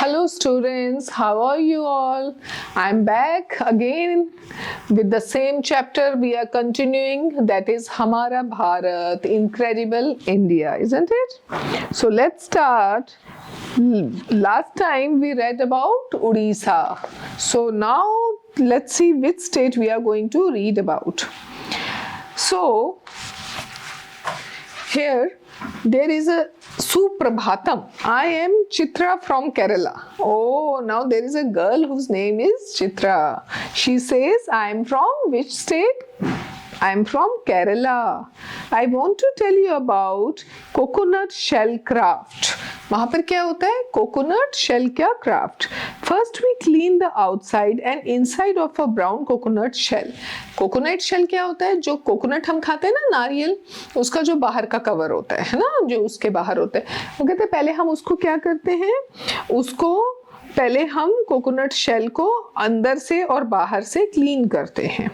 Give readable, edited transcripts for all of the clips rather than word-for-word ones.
Hello students, how are you all? I'm back again with the same chapter. We are continuing, that is Hamara Bharat, Incredible India, isn't it? So let's start. Last time we read about Odisha. So now let's see which state we are going to read about. So here there is a Suprabhatam. I am Chitra from Kerala. Oh, now there is a girl whose name is Chitra. She says, I am from which state? I am from Kerala. I want to tell you about coconut shell craft. वहाँ पर क्या होता है? Coconut shell क्या craft? First we clean the outside and inside of a brown coconut shell. Coconut shell क्या होता है? जो कोकोनट हम खाते हैं ना, नारियल, उसका जो बाहर का कवर होता है ना, जो उसके बाहर होता है, वो कहते हैं पहले हम उसको क्या करते हैं, उसको पहले हम कोकोनट शेल को अंदर से और बाहर से क्लीन करते हैं.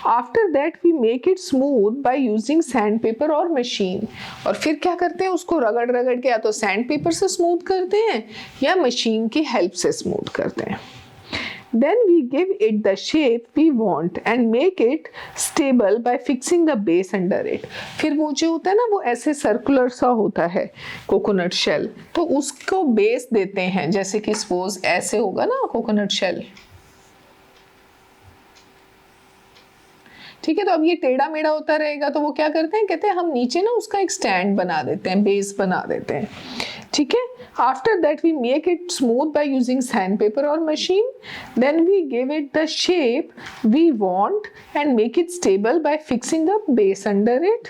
After that we make it smooth by using sandpaper और machine. और फिर क्या करते हैं, उसको रगड़ रगड़ के या तो सैंडपेपर से स्मूथ करते हैं या मशीन की हेल्प से स्मूथ करते हैं. Then we give it the shape we want and make it stable by fixing the base under it. फिर वो जो होता है ना, वो ऐसे सर्कुलर सा होता है कोकोनट शेल, तो उसको बेस देते हैं. जैसे कि सपोज ऐसे होगा ना कोकोनट शेल, ठीक है. तो अब ये टेढ़ा मेढ़ा होता रहेगा, तो वो क्या करते हैं, कहते हैं हम नीचे ना उसका एक स्टैंड बना देते हैं, बेस बना देते हैं, ठीक है. After that we make it smooth by using sandpaper और machine. Then we give it the shape we want and make it stable by fixing the base under it.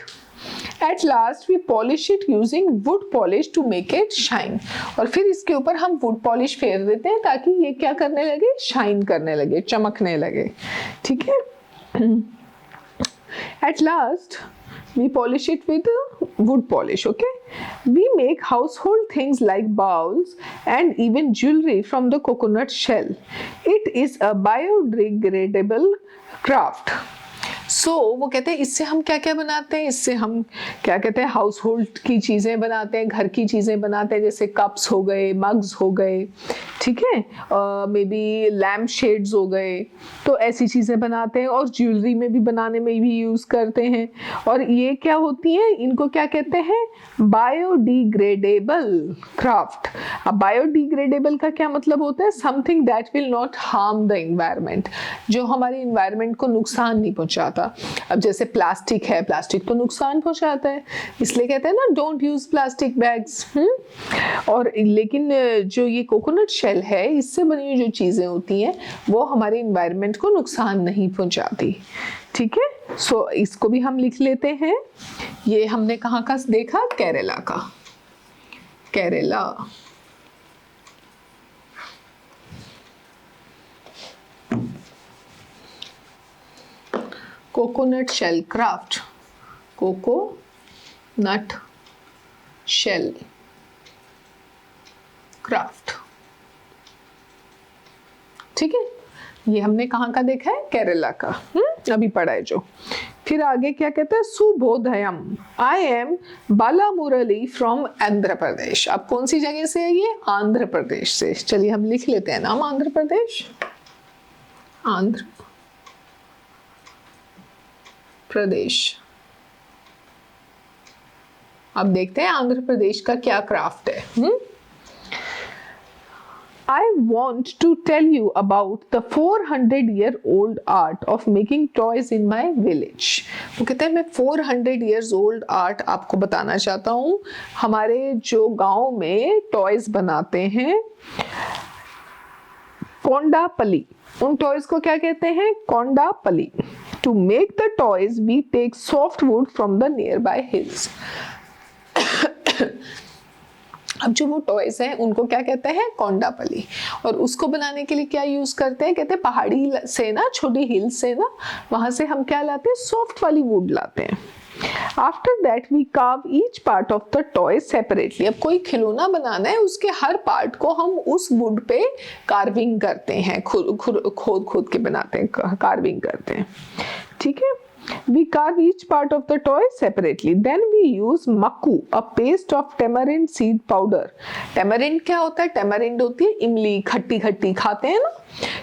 At last we polish it using wood polish to make it shine. और फिर इसके ऊपर हम wood polish फेर देते हैं ताकि ये क्या करने लगे, शाइन करने लगे, चमकने लगे, ठीक है. At last we polish it with wood polish. Okay, we make household things like bowls and even jewelry from the coconut shell. It is a biodegradable craft. So वो कहते हैं इससे हम क्या क्या बनाते हैं, इससे हम क्या कहते हैं, हाउस होल्ड की चीज़ें बनाते हैं, घर की चीज़ें बनाते हैं, जैसे कप्स हो गए, मग्स हो गए, ठीक है, मे बी लैम्प शेड्स हो गए, तो ऐसी चीज़ें बनाते हैं. और ज्वेलरी में भी बनाने में भी यूज़ करते हैं. और ये क्या होती हैं, इनको क्या कहते हैं, बायोडिग्रेडेबल क्राफ्ट. अब बायोडिग्रेडेबल का क्या मतलब होता है, something that will not harm the environment, जो हमारे इन्वायरमेंट को नुकसान नहीं पहुंचाता. अब जैसे प्लास्टिक है, प्लास्टिक तो नुकसान पहुंचाता है, इसलिए कहते हैं ना डोंट यूज प्लास्टिक बैग्स. और लेकिन जो ये कोकोनट शेल है, इससे बनी हुई जो चीजें होती हैं वो हमारे इन्वायरमेंट को नुकसान नहीं पहुंचाती, ठीक है. सो इसको भी हम लिख लेते हैं. ये हमने कहाँ का देखा, केरला का. Kerala. Coconut shell craft, coconut shell craft, ठीक है. ये हमने कहाँ का देखा है, केरला का, अभी पढ़ा है जो. फिर आगे क्या कहते हैं, सुबोधयम. I am Bala Murali from Andhra Pradesh. अब कौन सी जगह से है ये, आंध्र प्रदेश से. चलिए हम लिख लेते हैं नाम, आंध्र प्रदेश. आंध्र प्रदेश. अब देखते हैं आंध्र प्रदेश का क्या क्राफ्ट है. I want to tell you about the 400-year-old art of making toys in my village. वो कहते हैं मैं 400 years old art आपको बताना चाहता हूँ. हमारे जो गांव में टॉयज बनाते हैं, कोंडापली, उन टॉयज को क्या कहते हैं, कोंडापली. To make the toys we take soft wood from the nearby hills. अब जो वो टॉयज हैं उनको क्या कहते हैं, कोंडापली. और उसको बनाने के लिए क्या यूज करते हैं, कहते हैं पहाड़ी से ना, छोटी हिल्स से ना, वहां से हम क्या लाते हैं, सॉफ्ट वाली वुड लाते हैं. After that we carve each part of the toy separately. अब कोई खिलौना बनाना है, उसके हर पार्ट को हम उस वुड पे कार्विंग करते हैं, खोद खोद के बनाते हैं, कार्विंग करते हैं, ठीक है. We carve each part of the toy separately. Then we use makku, a paste of tamarind seed powder. Tamarind क्या होता है? Tamarind होती है इमली, खट्टी खट्टी खाते हैं ना,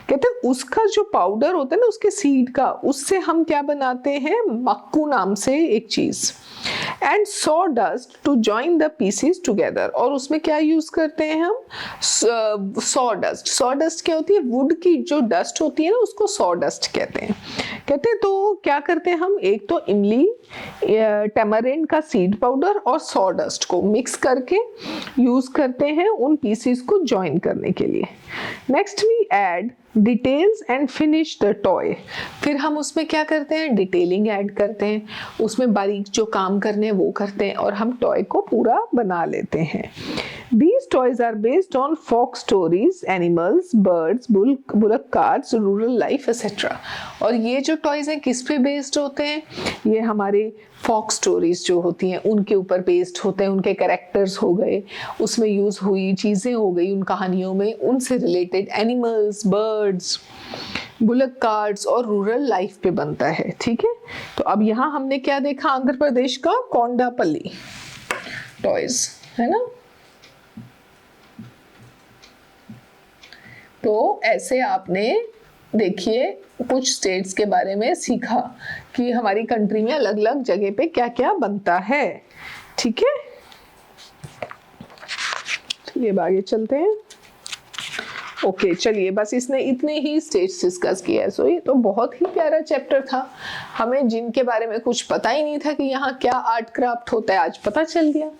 कहते हैं उसका जो पाउडर होता है ना, उसके सीड का, उससे हम क्या बनाते हैं? मक्कू नाम से एक चीज। And saw dust to join the pieces together, और उसमें क्या यूज करते हैं हम? Saw dust. सॉ डस्ट क्या होती है? वुड की जो डस्ट होती है ना, उसको सॉ डस्ट कहते हैं। कहते हैं तो क्या करते हैं हम? एक तो इमली, टैमरिंड का सीड पाउडर और सॉ डस्ट को मिक्स करके यूज करते हैं उन पीसेस को जॉइन करने के लिए। Next we add details and finish the toy. फिर हम उसमें क्या करते हैं? डिटेलिंग ऐड करते हैं, उसमें बारीक जो काम करने हैं वो करते हैं, और हम टॉय को पूरा बना लेते हैं। These toys are based on folk stories, animals, birds, bullock carts, rural life, etc. और ये जो टॉयज हैं किस पे बेस्ड होते हैं? ये हमारे फोक स्टोरीज जो होती हैं उनके ऊपर बेस्ड होते हैं, उनके कैरेक्टर्स हो गए, उसमें यूज हुई चीजें हो गई उन कहानियों में, उनसे related animals, birds, bullock cards और रूरल लाइफ पे बनता है। ठीक है, तो अब यहाँ हमने क्या देखा? आंध्र प्रदेश का कोंडापल्ली टॉयज, है ना। तो ऐसे आपने देखिए कुछ स्टेट्स के बारे में सीखा कि हमारी कंट्री में अलग अलग जगह पे क्या क्या बनता है। ठीक है, चलिए अब आगे चलते हैं। ओके चलिए, बस इसने इतने ही स्टेट्स डिस्कस किया है। सो ये तो बहुत ही प्यारा चैप्टर था, हमें जिनके बारे में कुछ पता ही नहीं था कि यहाँ क्या आर्ट क्राफ्ट होता है, आज पता चल गया।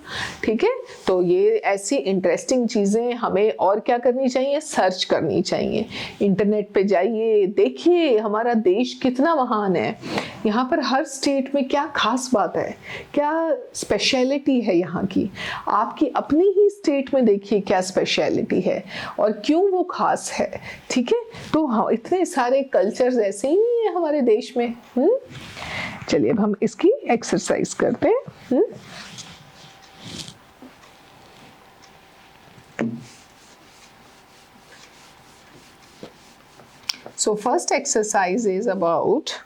ठीक है, तो ये ऐसी इंटरेस्टिंग चीज़ें हमें और क्या करनी चाहिए? सर्च करनी चाहिए। इंटरनेट पे जाइए, देखिए हमारा देश कितना महान है, यहाँ पर हर स्टेट में क्या खास बात है, क्या स्पेशलिटी है यहाँ की। आपकी अपनी ही स्टेट में देखिए क्या स्पेशलिटी है और क्यों वो खास है। ठीक है, तो हाँ, इतने सारे कल्चर्स ऐसे ही नहीं है हमारे देश में। चलिए अब हम इसकी एक्सरसाइज करते हैं। So first exercise is about,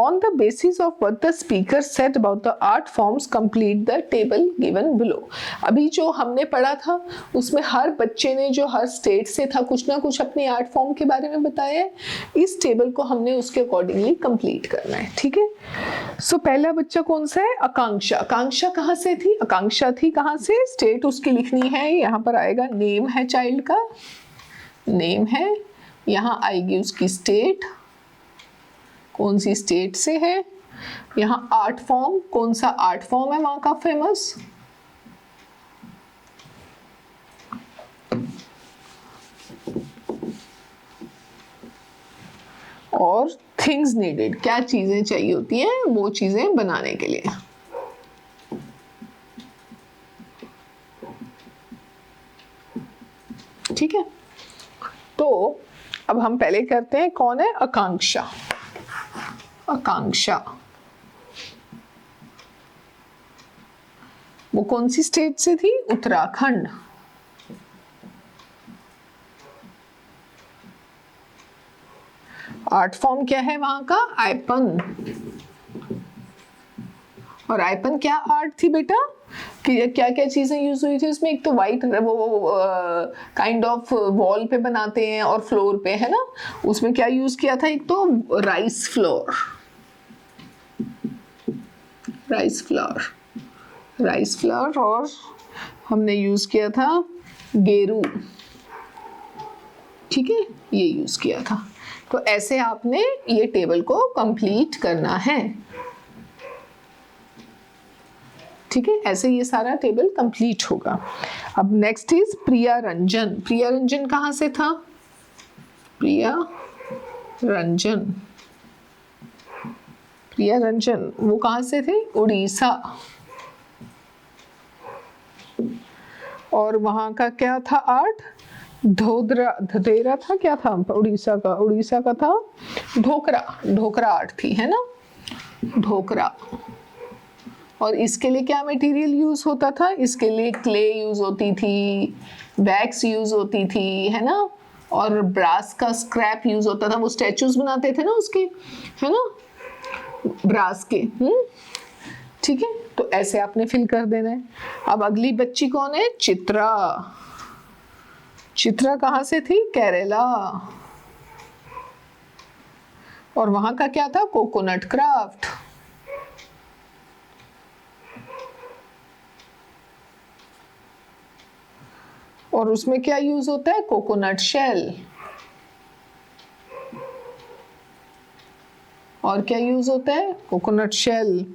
on the basis of what the speaker said about the art forms, complete the table given below. अभी जो हमने पढ़ा था उसमें हर बच्चे ने जो हर स्टेट से था कुछ ना कुछ अपने आर्ट फॉर्म के बारे में बताया है। इस टेबल को हमने उसके अकॉर्डिंगली कंप्लीट करना है। ठीक है, सो पहला बच्चा कौन सा है? आकांक्षा। आकांक्षा कहाँ से थी? आकांक्षा थी कहाँ से? स्टेट उसकी लिखनी है, यहाँ पर आएगा नेम है, चाइल्ड का नेम है, यहाँ आएगी उसकी स्टेट, कौन सी स्टेट से है, यहाँ आर्ट फॉर्म, कौन सा आर्ट फॉर्म है वहां का फेमस, और थिंग्स नीडेड, क्या चीजें चाहिए होती हैं वो चीजें बनाने के लिए। ठीक है, तो अब हम पहले करते हैं, कौन है? आकांक्षा। आकांक्षा वो कौन सी स्टेट से थी? उत्तराखंड। आर्ट फॉर्म क्या है वहां का? आयपन। और आयपन क्या आर्ट थी बेटा? कि क्या क्या चीजें यूज हुई थी उसमें? एक तो वाइट वो काइंड ऑफ वॉल पे बनाते हैं और फ्लोर पे, है ना, उसमें क्या यूज किया था? एक तो राइस फ्लोर, राइस फ्लोर, और हमने यूज किया था गेरू। ठीक है, ये यूज किया था। तो ऐसे आपने ये टेबल को कंप्लीट करना है। ठीक है, ऐसे ये सारा टेबल कंप्लीट होगा। अब नेक्स्ट इज प्रिया रंजन। प्रिया रंजन कहाँ से था? प्रिया रंजन वो कहाँ से थे? उड़ीसा। और वहां का क्या था आर्ट? धोदरा था, क्या था उड़ीसा का था ढोकरा आर्ट थी, है ना, ढोकरा। और इसके लिए क्या मटेरियल यूज होता था? इसके लिए क्ले यूज होती थी, वैक्स यूज होती थी, है ना, और ब्रास का स्क्रैप यूज होता था। वो स्टैचूज बनाते थे ना उसके, है ना, ब्रास के। ठीक है, तो ऐसे आपने फिल कर देना है। अब अगली बच्ची कौन है? चित्रा। चित्रा कहाँ से थी? केरला। और वहां का क्या था? Coconut craft. और उसमें क्या यूज होता है? Coconut shell. और क्या यूज होता है? Coconut shell.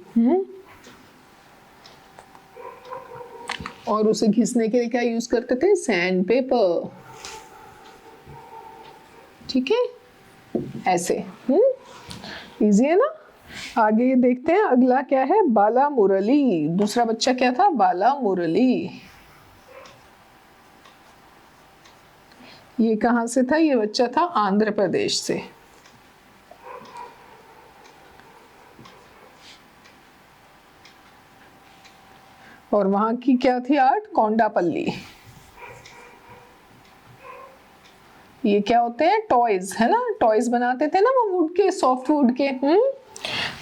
और उसे घिसने के लिए क्या यूज करते थे? Sand paper. ठीक है, ऐसे। इजी है ना? आगे देखते हैं अगला क्या है। बाला मुरली। दूसरा बच्चा क्या था? बाला मुरली। ये कहां से था? ये बच्चा था आंध्र प्रदेश से। और वहां की क्या थी आर्ट? कोंडापल्ली। ये क्या होते हैं? टॉयज, है ना? टॉयज बनाते थे ना वो वुड के, सॉफ्ट वुड के।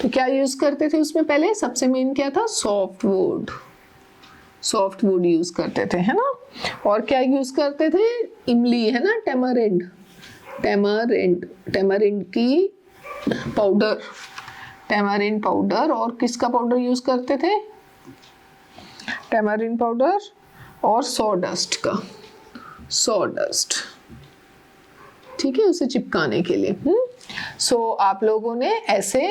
तो क्या यूज करते थे उसमें? पहले सबसे मेन क्या था? Soft wood. Soft wood use करते थे, है ना? और क्या यूज करते थे? इमली, है ना? टेमरिंड। टेमरिंड, टेमरिंड की पाउडर। Tamarind powder. और किसका पाउडर यूज करते थे? टेमरिंड पाउडर और सॉडस्ट का। सॉडस्ट, ठीक है, उसे चिपकाने के लिए। सो आप लोगों ने ऐसे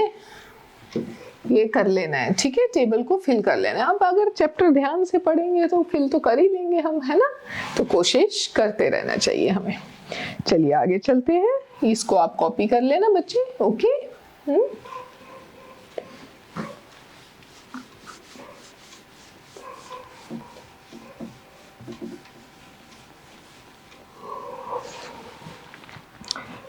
ये कर लेना है। ठीक है, टेबल को फिल कर लेना है। अब अगर चैप्टर ध्यान से पढ़ेंगे तो फिल तो कर ही लेंगे हम, है ना? तो कोशिश करते रहना चाहिए हमें। चलिए आगे चलते हैं। इसको आप कॉपी कर लेना बच्चे। Okay.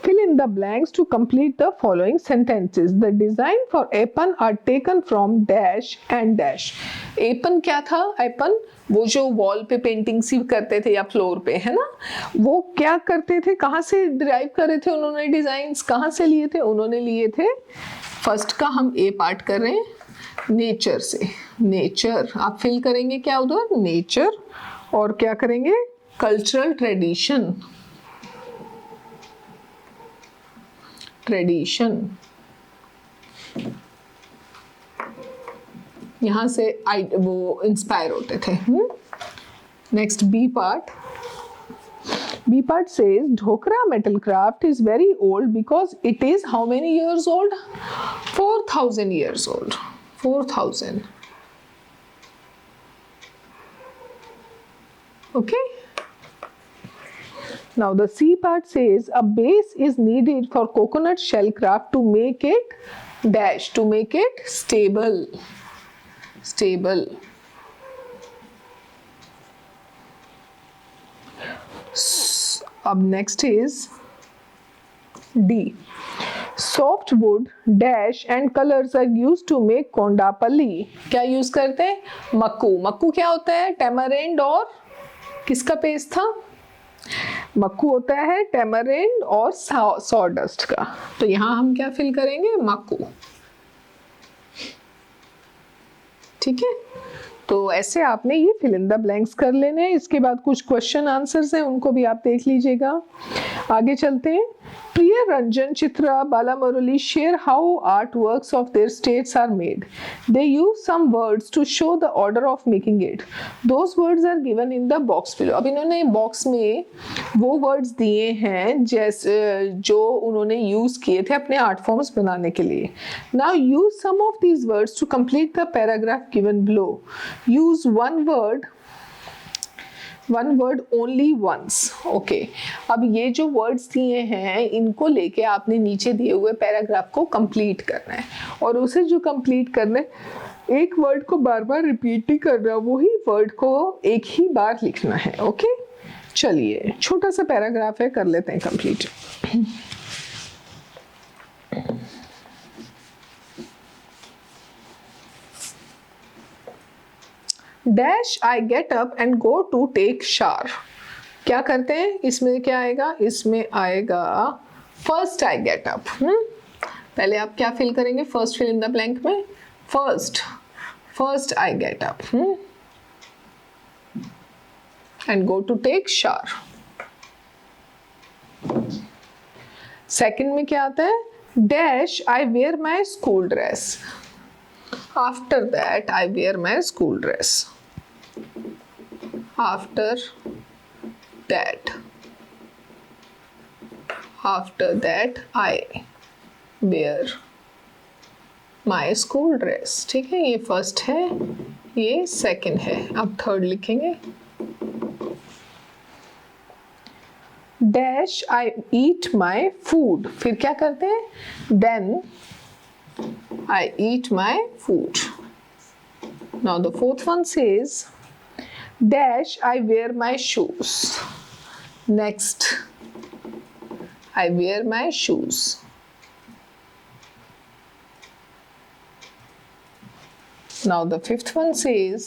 Fill in the blanks to complete the following sentences. The design for apron are taken from dash and dash. Aipan क्या था? एपन वो जो वॉल पे पेंटिंग सी करते थे या फ्लोर पे, है ना? वो क्या करते थे? कहाँ से डिराइव कर रहे थे उन्होंने? डिजाइन्स कहाँ से लिए थे? उन्होंने लिए थे, फर्स्ट का हम ए पार्ट कर रहे हैं, नेचर से। नेचर आप फिल करेंगे क्या उधर? नेचर। और क्या करेंगे? Cultural tradition. ट्रेडिशन, यहां से वो इंस्पायर होते थे। Next B part. B part says Dhokra metal craft is very old because it is how many years old? 4000 years old. 4000। Okay. Now the C part says a base is needed for coconut shell craft to make it dash, to make it stable. Stable. Up next is D. Soft wood dash and colors are used to make kondapalli. क्या use करते हैं? मक्कू। मक्कू क्या होता है? Tamarind और किसका paste था? मक्कू होता है टेमरिंड और सॉडस्ट का। तो यहां हम क्या फिल करेंगे? मक्कू। ठीक है, तो ऐसे आपने ये फिल इन द ब्लैंक्स कर लेने हैं। इसके बाद कुछ क्वेश्चन आंसर्स हैं, उनको भी आप देख लीजिएगा। आगे चलते हैं। Priya Ranjan, Chitra, Bala Murali share how art works of their states are made. They use some words to show the order of making it. Those words are given in the box below. अब इन्होंने बॉक्स में वो वर्ड्स दिए हैं जैसे जो उन्होंने यूज किए थे अपने आर्ट फॉर्म्स बनाने के लिए। Now use some of these words to complete the paragraph given below. Use one word only once. Okay, अब ये जो वर्ड्स दिए हैं इनको लेके आपने नीचे दिए हुए पैराग्राफ को कंप्लीट करना है। और उसे जो कंप्लीट करना है, एक वर्ड को बार बार रिपीट नहीं करना, वही वर्ड को एक ही बार लिखना है। ओके, चलिए छोटा सा पैराग्राफ है, कर लेते हैं complete. Dash I get up and go to take shower. क्या करते हैं? इसमें क्या आएगा? इसमें आएगा फर्स्ट आई गेट अप। पहले आप क्या फिल करेंगे, first fill in the blank में, first I get up and go to take shower. Second में क्या आता है, dash I wear my school dress, after that I wear my school dress, after that I wear my school dress. ठीक है, ये first है, ये second है. अब थर्ड लिखेंगे, dash I eat my food, फिर क्या करते हैं, then I eat my food. Now the fourth one says dash I wear my shoes, next I wear my shoes. Now the fifth one says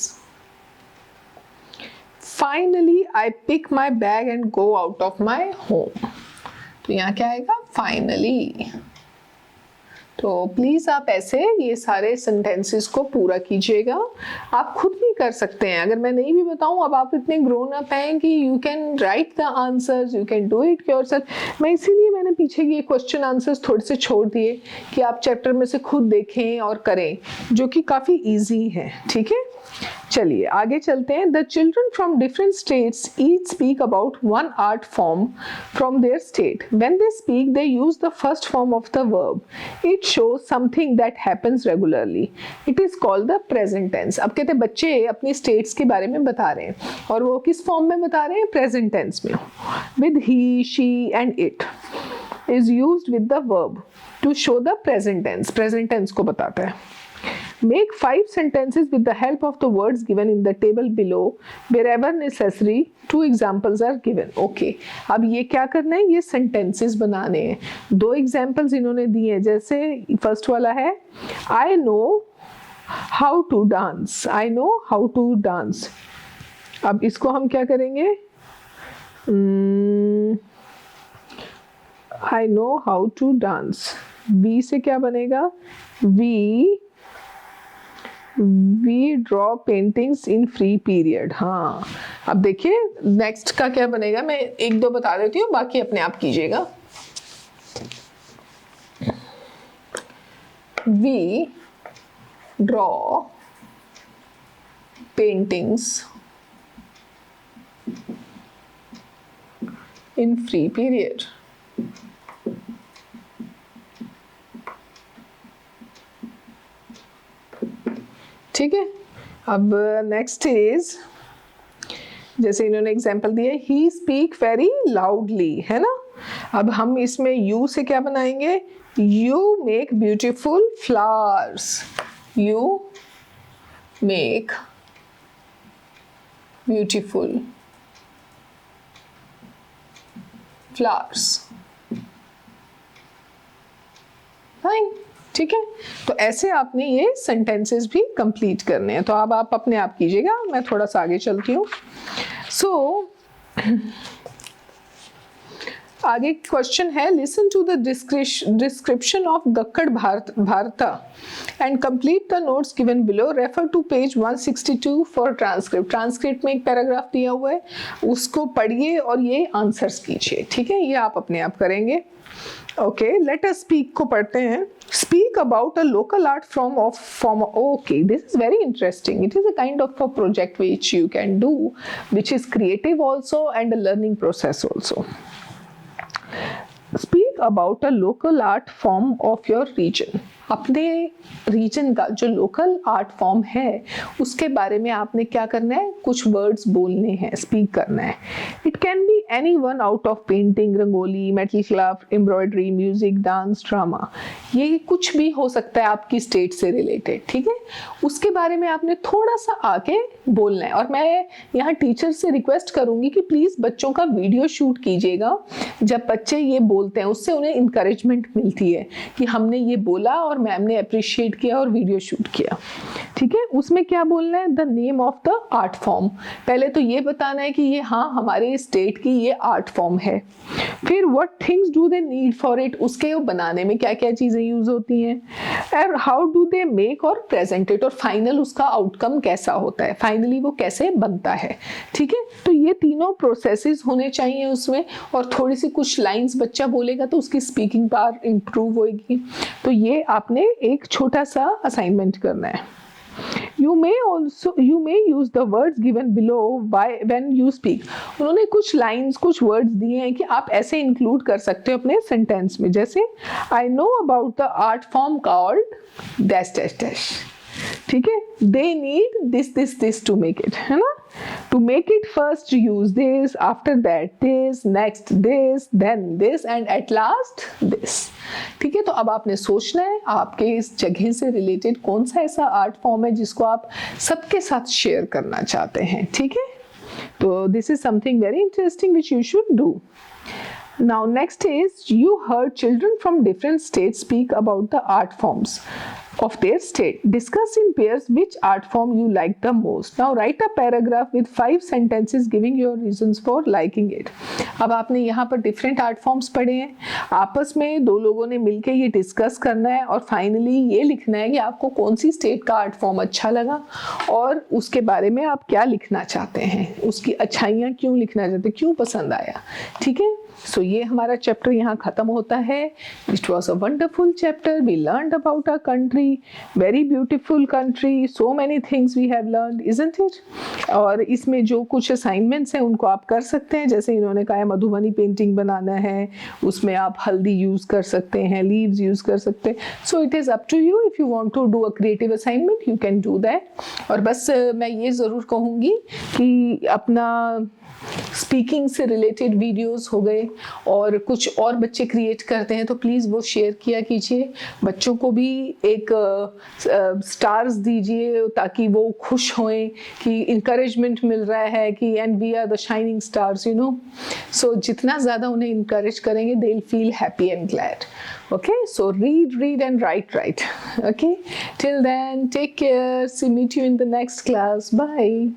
finally I pick my bag and go out of my home. तो यहाँ क्या आएगा, finally. तो please आप ऐसे ये सारे sentences को पूरा कीजिएगा. आप खुद भी कर सकते हैं, अगर मैं नहीं भी बताऊं, अब आप इतने ग्रोन अप हैं कि you can write the answers, you can do it yourself. मैं इसीलिए मैंने पीछे ये क्वेश्चन आंसर्स थोड़े से छोड़ दिए कि आप चैप्टर में से खुद देखें और करें, जो कि काफ़ी ईजी है. ठीक है, चलिए आगे चलते हैं. The children from different states each speak about one art form from their state. When they speak they use the first form of the verb. It shows something that happens regularly. It is called the present tense. अब कहते हैं बच्चे अपनी states के बारे में बता रहे हैं, और वो किस फॉर्म में बता रहे हैं, प्रेजेंट टेंस में. With he, she and it is used with the verb to show the present tense. Present tense को बताता है. Make 5 sentences with the help of the words given in the table below. Wherever necessary, 2 examples are given. Okay. अब ये क्या करना है, ये sentences बनाने हैं. 2 examples इन्होंने दिए हैं. जैसे फर्स्ट वाला है, I know how to dance. I know how to dance. अब इसको हम क्या करेंगे, I know how to dance. B से क्या बनेगा, We draw paintings in free period. हाँ, अब देखिए नेक्स्ट का क्या बनेगा, मैं 1-2 बता देती हूँ, बाकी अपने आप कीजिएगा. We draw paintings in free period. ठीक है, अब नेक्स्ट इज, जैसे इन्होंने एग्जाम्पल दिया, ही स्पीक वेरी लाउडली, है ना. अब हम इसमें यू से क्या बनाएंगे, you make beautiful flowers. You make beautiful flowers. Fine, ठीक है. तो ऐसे आपने ये सेंटेंसेस भी कंप्लीट करने हैं. तो अब आप अपने आप कीजिएगा, मैं थोड़ा सा आगे चलती हूँ. सो आगे क्वेश्चन है, listen to the description of Gakkad Bharta and complete the notes given below. Refer to page 162 for transcript. Transcript में एक पैराग्राफ दिया हुआ है, उसको पढ़िए और ये आंसर्स कीजिए. ठीक है, ये आप अपने आप करेंगे. Okay, let us speak को पढ़ते हैं. Speak about a local art form. Okay, this is very interesting. It is a kind of a project which you can do, which is creative also and a learning process also. Speak about a local art form of your region. अपने reason का जो local art form है उसके बारे में आपने क्या करना है, कुछ वर्ड्स बोलने हैं, स्पीक करना है. It can be any one out of painting, rangoli, metal craft, embroidery, music, dance, drama. ये कुछ भी हो सकता है आपकी स्टेट से रिलेटेड. ठीक है, उसके बारे में आपने थोड़ा सा आके बोलना है. और मैं यहाँ टीचर से रिक्वेस्ट करूंगी कि प्लीज बच्चों का वीडियो शूट कीजिएगा. जब बच्चे ये बोलते हैं उससे उन्हें इंकरेजमेंट मिलती है कि हमने ये बोला और मैम ने अप्रिशिएट किया और वीडियो शूट किया. ठीक है, उसमें क्या बोलना है, the name of the art form. पहले तो ये बताना है कि ये हाँ हमारे स्टेट की ये आर्ट फॉर्म है। फिर what things do they need for it, उसके बनाने में क्या क्या चीज़ें यूज होती हैं, और हाउ डू दे मेक और प्रेजेंट इट, और फाइनल उसका आउटकम कैसा होता है, फाइनली वो कैसे बनता है। ठीक है, तो ये तीनों प्रोसेसेस होने चाहिए उसमें, और थोड़ी सी कुछ लाइंस बच्चा बोलेगा तो उसकी स्पीकिंग पावर इम्प्रूव होगी। तो ये आपने एक छोटा सा असाइनमेंट करना है। You may use the words given below when you speak. उन्होंने कुछ लाइन्स कुछ वर्ड्स दिए हैं कि आप ऐसे इंक्लूड कर सकते हो अपने सेंटेंस में, जैसे I know about the art form called dash dash dash. ठीक है, they need this to make it, है ना। To make it first use this, after that this, next this, then this and at last this। ठीक है, तो अब आपने सोचना है आपके इस जगह से रिलेटेड कौन सा ऐसा आर्ट फॉर्म है जिसको आप सबके साथ शेयर करना चाहते हैं। ठीक है, तो this is something very interesting which you should do. Now next is, you heard children from different states speak about the art forms of their state. Discuss in pairs which art form you like the most. Now write a paragraph with 5 sentences giving your reasons for liking it. अब आपने यहाँ पर different art forms पढ़े हैं, आपस में दो लोगों ने मिलकर ये डिस्कस करना है और फाइनली ये लिखना है कि आपको कौन सी स्टेट का आर्ट फॉर्म अच्छा लगा और उसके बारे में आप क्या लिखना चाहते हैं, उसकी अच्छाइयाँ क्यों लिखना चाहते हैं, क्यों पसंद आया। ठीक है, सो ये हमारा चैप्टर यहाँ खत्म होता है। It was a wonderful chapter, we learned about a country, very beautiful country, so many things we have learned, isn't it. और इसमें जो कुछ असाइनमेंट्स हैं उनको आप कर सकते हैं, जैसे इन्होंने कहा है मधुबनी पेंटिंग बनाना है, उसमें आप हल्दी यूज़ कर सकते हैं, लीव्स यूज़ कर सकते हैं। So it is up to you, if you want to do a creative assignment you can do that. और बस मैं ये ज़रूर कहूँगी कि अपना स्पीकिंग से रिलेटेड वीडियोस हो गए और कुछ और बच्चे क्रिएट करते हैं तो प्लीज़ वो शेयर किया कीजिए, बच्चों को भी एक स्टार्स दीजिए ताकि वो खुश होएं कि इंकरेजमेंट मिल रहा है कि and we are the shining stars, you know. So जितना ज़्यादा उन्हें इंकरेज करेंगे they will feel happy and glad. Okay, so read and write. Okay, till then take care, see meet you in the next class, bye.